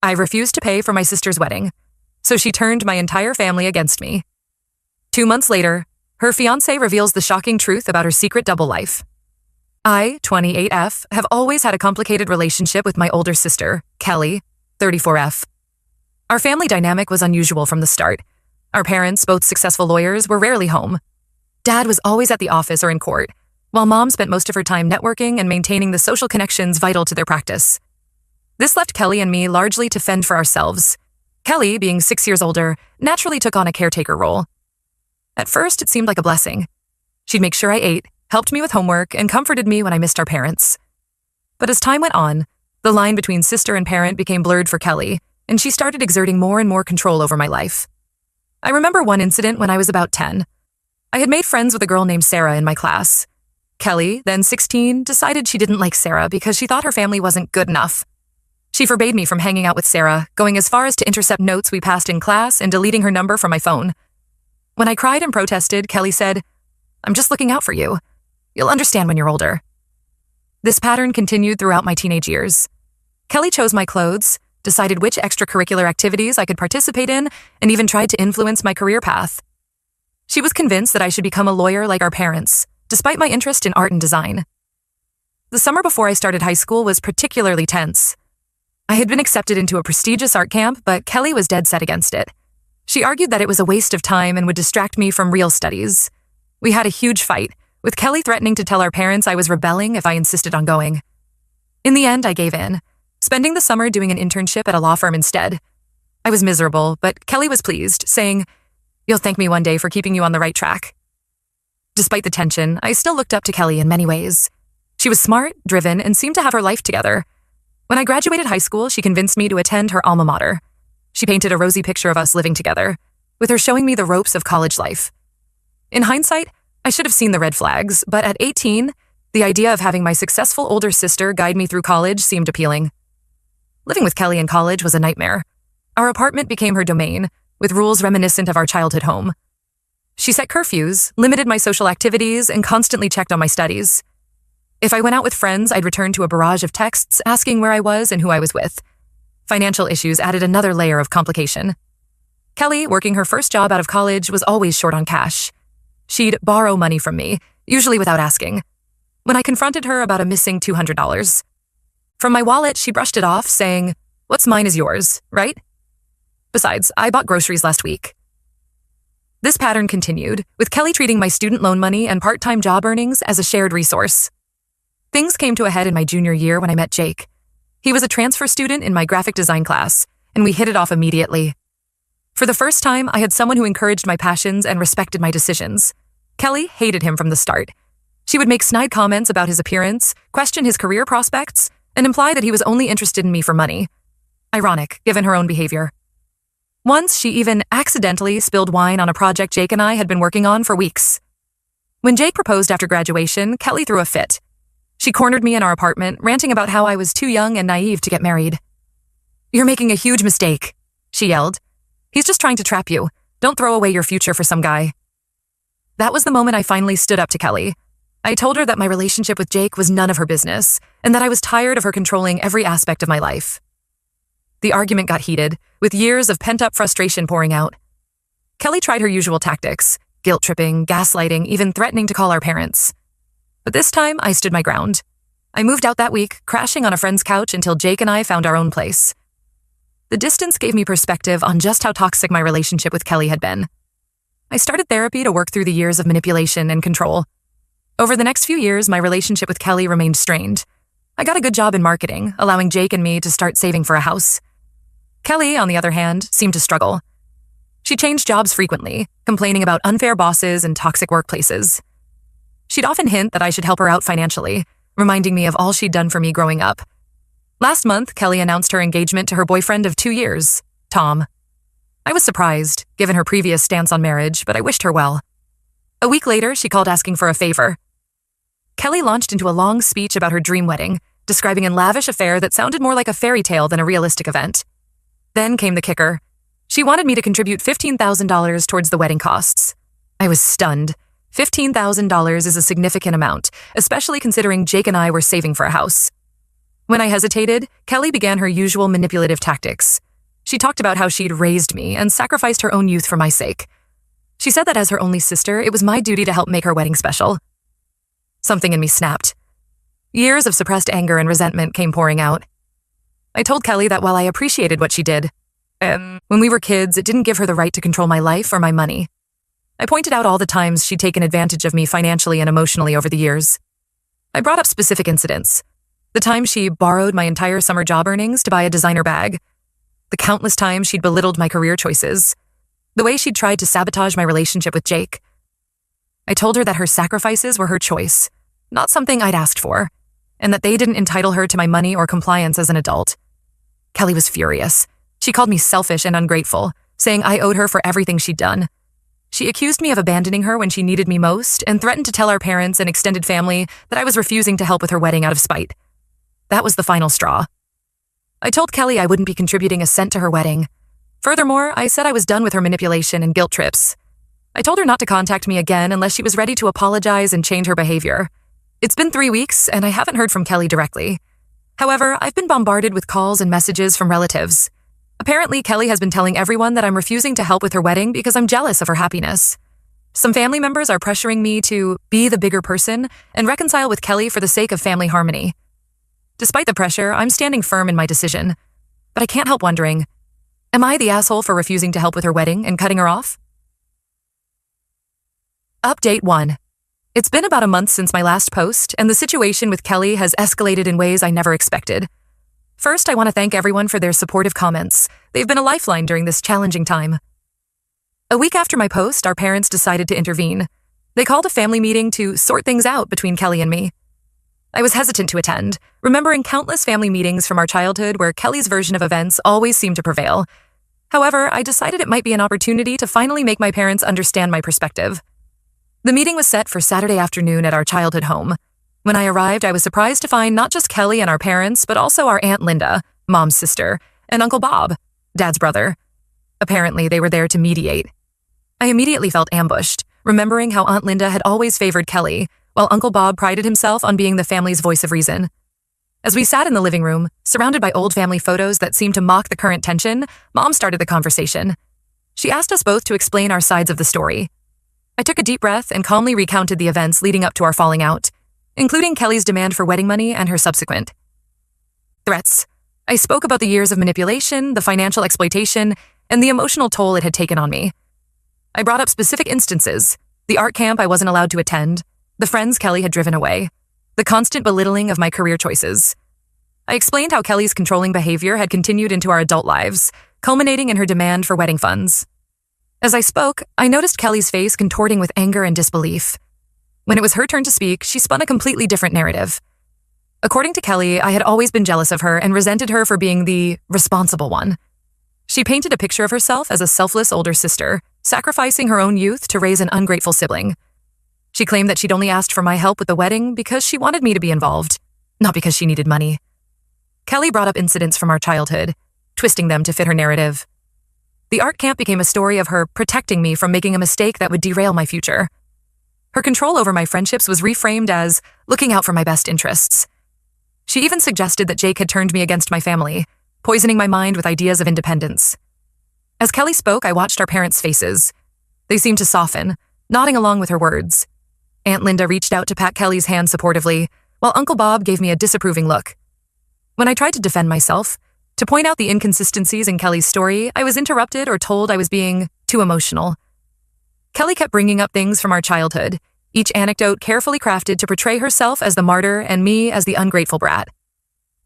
I refused to pay for my sister's wedding, so she turned my entire family against me. 2 months later, her fiancé reveals the shocking truth about her secret double life. I, 28F, have always had a complicated relationship with my older sister, Kelly, 34F. Our family dynamic was unusual from the start. Our parents, both successful lawyers, were rarely home. Dad was always at the office or in court, while Mom spent most of her time networking and maintaining the social connections vital to their practice. This left Kelly and me largely to fend for ourselves. Kelly, being 6 years older, naturally took on a caretaker role. At first, it seemed like a blessing. She'd make sure I ate, helped me with homework, and comforted me when I missed our parents. But as time went on, the line between sister and parent became blurred for Kelly, and she started exerting more and more control over my life. I remember one incident when I was about 10. I had made friends with a girl named Sarah in my class. Kelly, then 16, decided she didn't like Sarah because she thought her family wasn't good enough. She forbade me from hanging out with Sarah, going as far as to intercept notes we passed in class and deleting her number from my phone. When I cried and protested, Kelly said, "I'm just looking out for you. You'll understand when you're older." This pattern continued throughout my teenage years. Kelly chose my clothes, decided which extracurricular activities I could participate in, and even tried to influence my career path. She was convinced that I should become a lawyer like our parents, despite my interest in art and design. The summer before I started high school was particularly tense. I had been accepted into a prestigious art camp, but Kelly was dead set against it. She argued that it was a waste of time and would distract me from real studies. We had a huge fight, with Kelly threatening to tell our parents I was rebelling if I insisted on going. In the end, I gave in, spending the summer doing an internship at a law firm instead. I was miserable, but Kelly was pleased, saying, "You'll thank me one day for keeping you on the right track." Despite the tension, I still looked up to Kelly in many ways. She was smart, driven, and seemed to have her life together. When I graduated high school, she convinced me to attend her alma mater. She painted a rosy picture of us living together, with her showing me the ropes of college life. In hindsight, I should have seen the red flags, but at 18, the idea of having my successful older sister guide me through college seemed appealing. Living with Kelly in college was a nightmare. Our apartment became her domain, with rules reminiscent of our childhood home. She set curfews, limited my social activities, and constantly checked on my studies. If I went out with friends, I'd return to a barrage of texts asking where I was and who I was with. Financial issues added another layer of complication. Kelly, working her first job out of college, was always short on cash. She'd borrow money from me, usually without asking. When I confronted her about a missing $200. From my wallet, she brushed it off, saying, "What's mine is yours, right? Besides, I bought groceries last week." This pattern continued, with Kelly treating my student loan money and part-time job earnings as a shared resource. Things came to a head in my junior year when I met Jake. He was a transfer student in my graphic design class, and we hit it off immediately. For the first time, I had someone who encouraged my passions and respected my decisions. Kelly hated him from the start. She would make snide comments about his appearance, question his career prospects, and imply that he was only interested in me for money. Ironic, given her own behavior. Once, she even accidentally spilled wine on a project Jake and I had been working on for weeks. When Jake proposed after graduation, Kelly threw a fit. She cornered me in our apartment, ranting about how I was too young and naive to get married. "You're making a huge mistake," she yelled. "He's just trying to trap you. Don't throw away your future for some guy." That was the moment I finally stood up to Kelly. I told her that my relationship with Jake was none of her business, and that I was tired of her controlling every aspect of my life. The argument got heated, with years of pent-up frustration pouring out. Kelly tried her usual tactics, guilt-tripping, gaslighting, even threatening to call our parents. But this time, I stood my ground. I moved out that week, crashing on a friend's couch until Jake and I found our own place. The distance gave me perspective on just how toxic my relationship with Kelly had been. I started therapy to work through the years of manipulation and control. Over the next few years, my relationship with Kelly remained strained. I got a good job in marketing, allowing Jake and me to start saving for a house. Kelly, on the other hand, seemed to struggle. She changed jobs frequently, complaining about unfair bosses and toxic workplaces. She'd often hint that I should help her out financially, reminding me of all she'd done for me growing up. Last month, Kelly announced her engagement to her boyfriend of 2 years, Tom. I was surprised, given her previous stance on marriage, but I wished her well. A week later, she called asking for a favor. Kelly launched into a long speech about her dream wedding, describing a lavish affair that sounded more like a fairy tale than a realistic event. Then came the kicker. She wanted me to contribute $15,000 towards the wedding costs. I was stunned. $15,000 is a significant amount, especially considering Jake and I were saving for a house. When I hesitated, Kelly began her usual manipulative tactics. She talked about how she'd raised me and sacrificed her own youth for my sake. She said that as her only sister, it was my duty to help make her wedding special. Something in me snapped. Years of suppressed anger and resentment came pouring out. I told Kelly that while I appreciated what she did, when we were kids, it didn't give her the right to control my life or my money. I pointed out all the times she'd taken advantage of me financially and emotionally over the years. I brought up specific incidents. The time she borrowed my entire summer job earnings to buy a designer bag. The countless times she'd belittled my career choices. The way she'd tried to sabotage my relationship with Jake. I told her that her sacrifices were her choice, not something I'd asked for, and that they didn't entitle her to my money or compliance as an adult. Kelly was furious. She called me selfish and ungrateful, saying I owed her for everything she'd done. She accused me of abandoning her when she needed me most and threatened to tell our parents and extended family that I was refusing to help with her wedding out of spite. That was the final straw. I told Kelly I wouldn't be contributing a cent to her wedding. Furthermore, I said I was done with her manipulation and guilt trips. I told her not to contact me again unless she was ready to apologize and change her behavior. It's been 3 weeks, and I haven't heard from Kelly directly. However, I've been bombarded with calls and messages from relatives. Apparently, Kelly has been telling everyone that I'm refusing to help with her wedding because I'm jealous of her happiness. Some family members are pressuring me to be the bigger person and reconcile with Kelly for the sake of family harmony. Despite the pressure, I'm standing firm in my decision. But I can't help wondering, am I the asshole for refusing to help with her wedding and cutting her off? Update 1. It's been about a month since my last post, and the situation with Kelly has escalated in ways I never expected. First, I want to thank everyone for their supportive comments. They've been a lifeline during this challenging time. A week after my post, our parents decided to intervene. They called a family meeting to sort things out between Kelly and me. I was hesitant to attend, remembering countless family meetings from our childhood where Kelly's version of events always seemed to prevail. However, I decided it might be an opportunity to finally make my parents understand my perspective. The meeting was set for Saturday afternoon at our childhood home. When I arrived, I was surprised to find not just Kelly and our parents, but also our Aunt Linda, Mom's sister, and Uncle Bob, Dad's brother. Apparently, they were there to mediate. I immediately felt ambushed, remembering how Aunt Linda had always favored Kelly, while Uncle Bob prided himself on being the family's voice of reason. As we sat in the living room, surrounded by old family photos that seemed to mock the current tension, Mom started the conversation. She asked us both to explain our sides of the story. I took a deep breath and calmly recounted the events leading up to our falling out, including Kelly's demand for wedding money and her subsequent threats. I spoke about the years of manipulation, the financial exploitation, and the emotional toll it had taken on me. I brought up specific instances: the art camp I wasn't allowed to attend, the friends Kelly had driven away, the constant belittling of my career choices. I explained how Kelly's controlling behavior had continued into our adult lives, culminating in her demand for wedding funds. As I spoke, I noticed Kelly's face contorting with anger and disbelief. When it was her turn to speak, she spun a completely different narrative. According to Kelly, I had always been jealous of her and resented her for being the responsible one. She painted a picture of herself as a selfless older sister, sacrificing her own youth to raise an ungrateful sibling. She claimed that she'd only asked for my help with the wedding because she wanted me to be involved, not because she needed money. Kelly brought up incidents from our childhood, twisting them to fit her narrative. The art camp became a story of her protecting me from making a mistake that would derail my future. Her control over my friendships was reframed as looking out for my best interests. She even suggested that Jake had turned me against my family, poisoning my mind with ideas of independence. As Kelly spoke, I watched our parents' faces. They seemed to soften, nodding along with her words. Aunt Linda reached out to pat Kelly's hand supportively, while Uncle Bob gave me a disapproving look. When I tried to defend myself, to point out the inconsistencies in Kelly's story, I was interrupted or told I was being too emotional. Kelly kept bringing up things from our childhood, each anecdote carefully crafted to portray herself as the martyr and me as the ungrateful brat.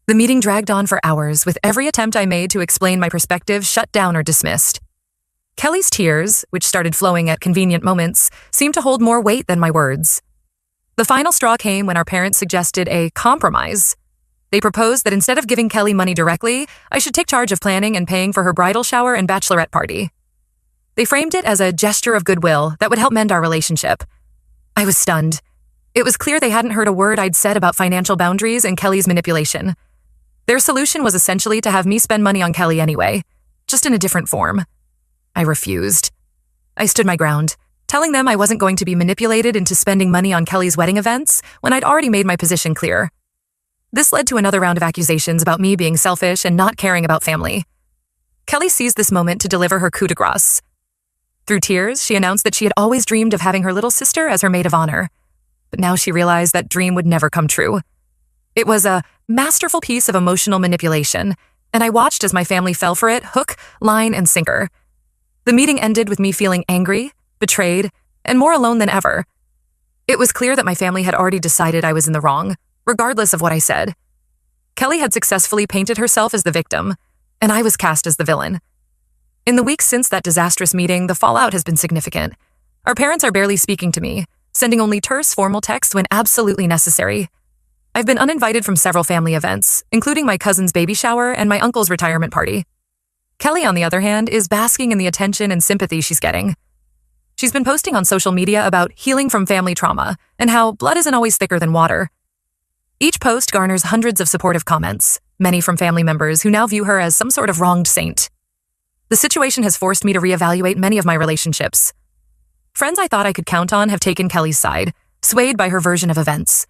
The meeting dragged on for hours, with every attempt I made to explain my perspective shut down or dismissed. Kelly's tears, which started flowing at convenient moments, seemed to hold more weight than my words. The final straw came when our parents suggested a compromise. They proposed that instead of giving Kelly money directly, I should take charge of planning and paying for her bridal shower and bachelorette party. They framed it as a gesture of goodwill that would help mend our relationship. I was stunned. It was clear they hadn't heard a word I'd said about financial boundaries and Kelly's manipulation. Their solution was essentially to have me spend money on Kelly anyway, just in a different form. I refused. I stood my ground, telling them I wasn't going to be manipulated into spending money on Kelly's wedding events when I'd already made my position clear. This led to another round of accusations about me being selfish and not caring about family. Kelly seized this moment to deliver her coup de grace. Through tears, she announced that she had always dreamed of having her little sister as her maid of honor. But now she realized that dream would never come true. It was a masterful piece of emotional manipulation, and I watched as my family fell for it, hook, line, and sinker. The meeting ended with me feeling angry, betrayed, and more alone than ever. It was clear that my family had already decided I was in the wrong, regardless of what I said. Kelly had successfully painted herself as the victim, and I was cast as the villain. In the weeks since that disastrous meeting, the fallout has been significant. Our parents are barely speaking to me, sending only terse formal texts when absolutely necessary. I've been uninvited from several family events, including my cousin's baby shower and my uncle's retirement party. Kelly, on the other hand, is basking in the attention and sympathy she's getting. She's been posting on social media about healing from family trauma and how blood isn't always thicker than water. Each post garners hundreds of supportive comments, many from family members who now view her as some sort of wronged saint. The situation has forced me to reevaluate many of my relationships. Friends I thought I could count on have taken Kelly's side, swayed by her version of events.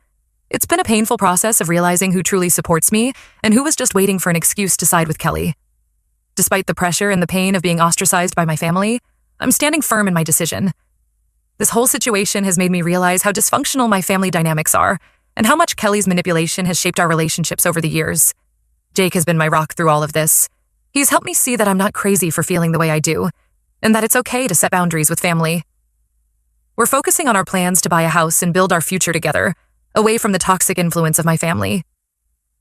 It's been a painful process of realizing who truly supports me and who was just waiting for an excuse to side with Kelly. Despite the pressure and the pain of being ostracized by my family, I'm standing firm in my decision. This whole situation has made me realize how dysfunctional my family dynamics are and how much Kelly's manipulation has shaped our relationships over the years. Jake has been my rock through all of this. He's helped me see that I'm not crazy for feeling the way I do, and that it's okay to set boundaries with family. We're focusing on our plans to buy a house and build our future together, away from the toxic influence of my family.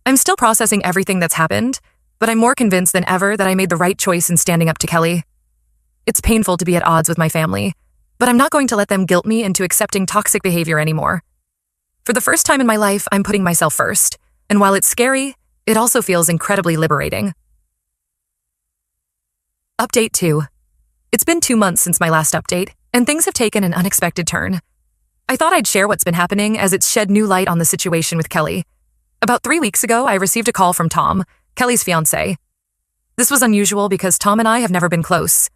I'm still processing everything that's happened, but I'm more convinced than ever that I made the right choice in standing up to Kelly. It's painful to be at odds with my family, but I'm not going to let them guilt me into accepting toxic behavior anymore. For the first time in my life, I'm putting myself first, and while it's scary, it also feels incredibly liberating. Update 2. It's been 2 months since my last update, and things have taken an unexpected turn. I thought I'd share what's been happening as it's shed new light on the situation with Kelly. About 3 weeks ago, I received a call from Tom, Kelly's fiancé. This was unusual because Tom and I have never been close.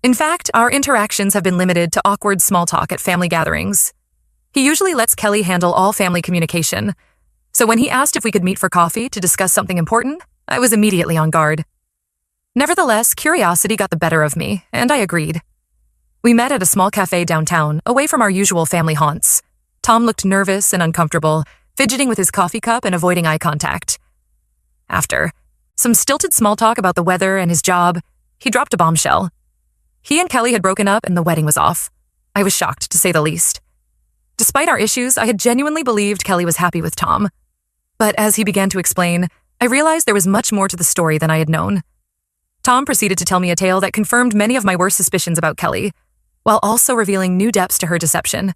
In fact, our interactions have been limited to awkward small talk at family gatherings. He usually lets Kelly handle all family communication, so when he asked if we could meet for coffee to discuss something important, I was immediately on guard. Nevertheless, curiosity got the better of me, and I agreed. We met at a small cafe downtown, away from our usual family haunts. Tom looked nervous and uncomfortable, fidgeting with his coffee cup and avoiding eye contact. After some stilted small talk about the weather and his job, he dropped a bombshell. He and Kelly had broken up and the wedding was off. I was shocked, to say the least. Despite our issues, I had genuinely believed Kelly was happy with Tom. But as he began to explain, I realized there was much more to the story than I had known. Tom proceeded to tell me a tale that confirmed many of my worst suspicions about Kelly, while also revealing new depths to her deception.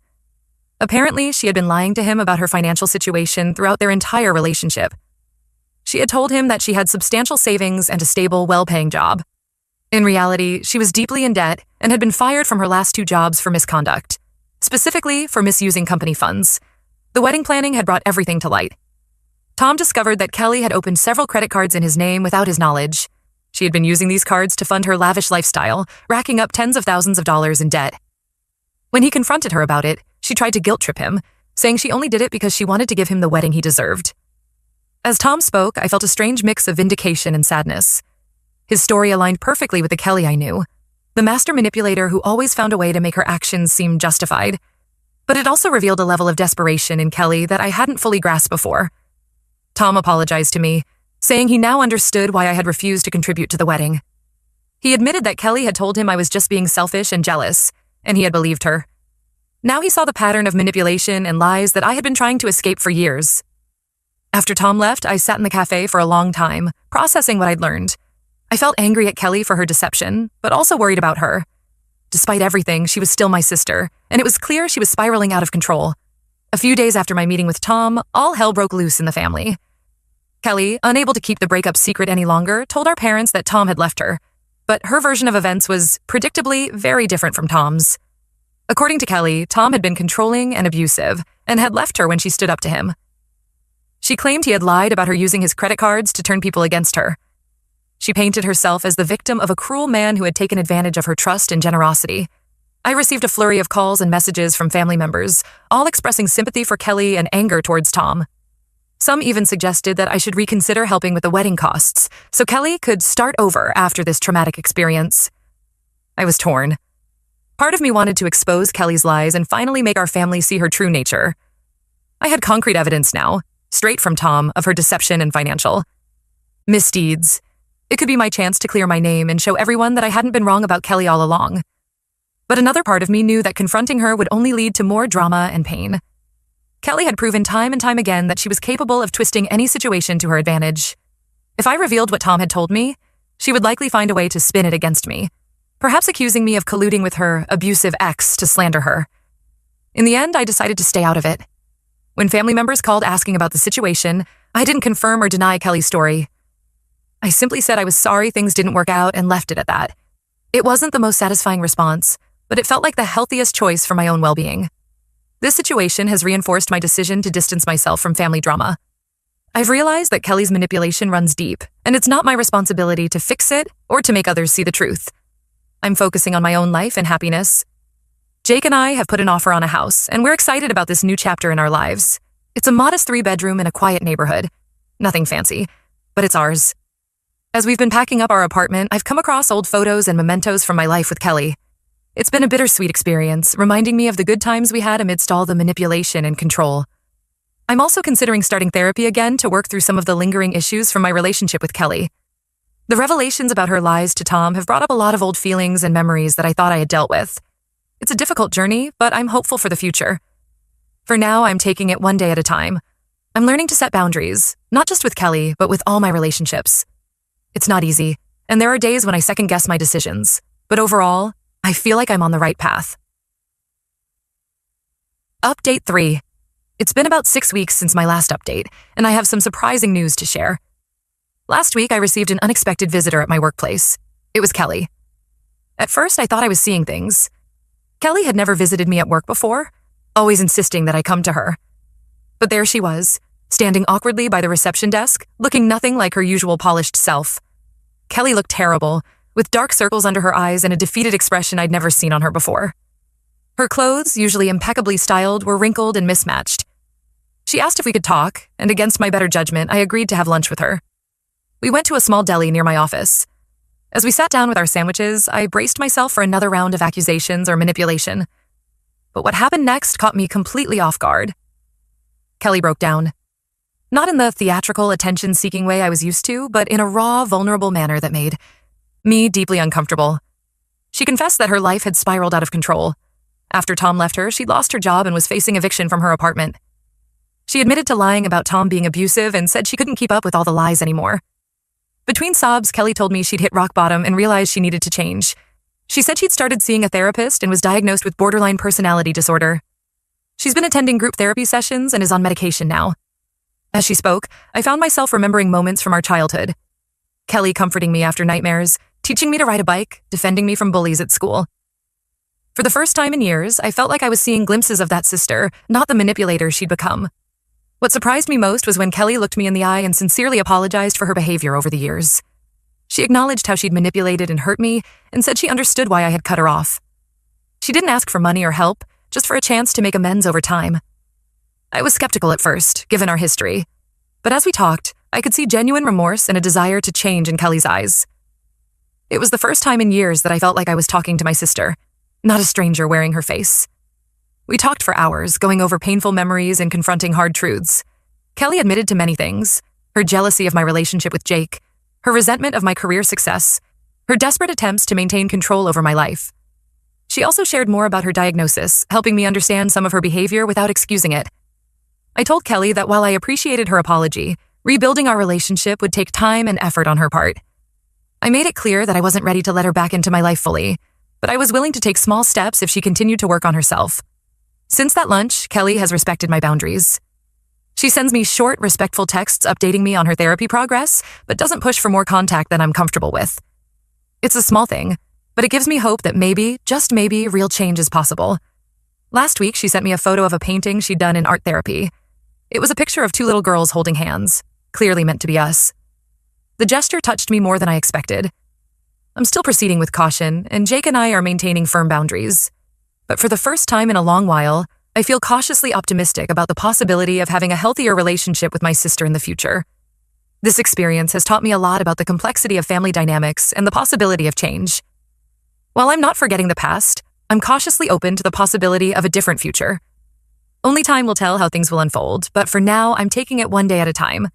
Apparently, she had been lying to him about her financial situation throughout their entire relationship. She had told him that she had substantial savings and a stable, well-paying job. In reality, she was deeply in debt and had been fired from her last 2 jobs for misconduct, specifically for misusing company funds. The wedding planning had brought everything to light. Tom discovered that Kelly had opened several credit cards in his name without his knowledge. She had been using these cards to fund her lavish lifestyle, racking up tens of thousands of dollars in debt. When he confronted her about it, she tried to guilt trip him, saying she only did it because she wanted to give him the wedding he deserved. As Tom spoke, I felt a strange mix of vindication and sadness. His story aligned perfectly with the Kelly I knew, the master manipulator who always found a way to make her actions seem justified. But it also revealed a level of desperation in Kelly that I hadn't fully grasped before. Tom apologized to me, saying he now understood why I had refused to contribute to the wedding. He admitted that Kelly had told him I was just being selfish and jealous, and he had believed her. Now he saw the pattern of manipulation and lies that I had been trying to escape for years. After Tom left, I sat in the cafe for a long time, processing what I'd learned. I felt angry at Kelly for her deception, but also worried about her. Despite everything, she was still my sister, and it was clear she was spiraling out of control. A few days after my meeting with Tom, all hell broke loose in the family. Kelly, unable to keep the breakup secret any longer, told our parents that Tom had left her, but her version of events was, predictably, very different from Tom's. According to Kelly, Tom had been controlling and abusive, and had left her when she stood up to him. She claimed he had lied about her using his credit cards to turn people against her. She painted herself as the victim of a cruel man who had taken advantage of her trust and generosity. I received a flurry of calls and messages from family members, all expressing sympathy for Kelly and anger towards Tom. Some even suggested that I should reconsider helping with the wedding costs so Kelly could start over after this traumatic experience. I was torn. Part of me wanted to expose Kelly's lies and finally make our family see her true nature. I had concrete evidence now, straight from Tom, of her deception and financial misdeeds. It could be my chance to clear my name and show everyone that I hadn't been wrong about Kelly all along. But another part of me knew that confronting her would only lead to more drama and pain. Kelly had proven time and time again that she was capable of twisting any situation to her advantage. If I revealed what Tom had told me, she would likely find a way to spin it against me, perhaps accusing me of colluding with her abusive ex to slander her. In the end, I decided to stay out of it. When family members called asking about the situation, I didn't confirm or deny Kelly's story. I simply said I was sorry things didn't work out and left it at that. It wasn't the most satisfying response, but it felt like the healthiest choice for my own well-being. This situation has reinforced my decision to distance myself from family drama. I've realized that Kelly's manipulation runs deep, and it's not my responsibility to fix it or to make others see the truth. I'm focusing on my own life and happiness. Jake and I have put an offer on a house, and we're excited about this new chapter in our lives. It's a modest 3-bedroom in a quiet neighborhood. Nothing fancy, but it's ours. As we've been packing up our apartment, I've come across old photos and mementos from my life with Kelly. It's been a bittersweet experience, reminding me of the good times we had amidst all the manipulation and control. I'm also considering starting therapy again to work through some of the lingering issues from my relationship with Kelly. The revelations about her lies to Tom have brought up a lot of old feelings and memories that I thought I had dealt with. It's a difficult journey, but I'm hopeful for the future. For now, I'm taking it one day at a time. I'm learning to set boundaries, not just with Kelly, but with all my relationships. It's not easy, and there are days when I second-guess my decisions, but overall, I feel like I'm on the right path. Update 3. It's been about 6 weeks since my last update, and I have some surprising news to share. Last week, I received an unexpected visitor at my workplace. It was Kelly. At first, I thought I was seeing things. Kelly had never visited me at work before, always insisting that I come to her. But there she was, standing awkwardly by the reception desk, looking nothing like her usual polished self. Kelly looked terrible, with dark circles under her eyes and a defeated expression I'd never seen on her before. Her clothes, usually impeccably styled, were wrinkled and mismatched. She asked if we could talk, and against my better judgment, I agreed to have lunch with her. We went to a small deli near my office. As we sat down with our sandwiches, I braced myself for another round of accusations or manipulation. But what happened next caught me completely off guard. Kelly broke down. Not in the theatrical, attention-seeking way I was used to, but in a raw, vulnerable manner that made me deeply uncomfortable. She confessed that her life had spiraled out of control. After Tom left her, she'd lost her job and was facing eviction from her apartment. She admitted to lying about Tom being abusive and said she couldn't keep up with all the lies anymore. Between sobs, Kelly told me she'd hit rock bottom and realized she needed to change. She said she'd started seeing a therapist and was diagnosed with borderline personality disorder. She's been attending group therapy sessions and is on medication now. As she spoke, I found myself remembering moments from our childhood. Kelly comforting me after nightmares, teaching me to ride a bike, defending me from bullies at school. For the first time in years, I felt like I was seeing glimpses of that sister, not the manipulator she'd become. What surprised me most was when Kelly looked me in the eye and sincerely apologized for her behavior over the years. She acknowledged how she'd manipulated and hurt me and said she understood why I had cut her off. She didn't ask for money or help, just for a chance to make amends over time. I was skeptical at first, given our history. But as we talked, I could see genuine remorse and a desire to change in Kelly's eyes. It was the first time in years that I felt like I was talking to my sister, not a stranger wearing her face. We talked for hours, going over painful memories and confronting hard truths. Kelly admitted to many things: her jealousy of my relationship with Jake, her resentment of my career success, her desperate attempts to maintain control over my life. She also shared more about her diagnosis, helping me understand some of her behavior without excusing it. I told Kelly that while I appreciated her apology, rebuilding our relationship would take time and effort on her part. I made it clear that I wasn't ready to let her back into my life fully, but I was willing to take small steps if she continued to work on herself. Since that lunch, Kelly has respected my boundaries. She sends me short, respectful texts updating me on her therapy progress, but doesn't push for more contact than I'm comfortable with. It's a small thing, but it gives me hope that maybe, just maybe, real change is possible. Last week, she sent me a photo of a painting she'd done in art therapy. It was a picture of 2 little girls holding hands, clearly meant to be us. The gesture touched me more than I expected. I'm still proceeding with caution, and Jake and I are maintaining firm boundaries. But for the first time in a long while, I feel cautiously optimistic about the possibility of having a healthier relationship with my sister in the future. This experience has taught me a lot about the complexity of family dynamics and the possibility of change. While I'm not forgetting the past, I'm cautiously open to the possibility of a different future. Only time will tell how things will unfold, but for now, I'm taking it one day at a time.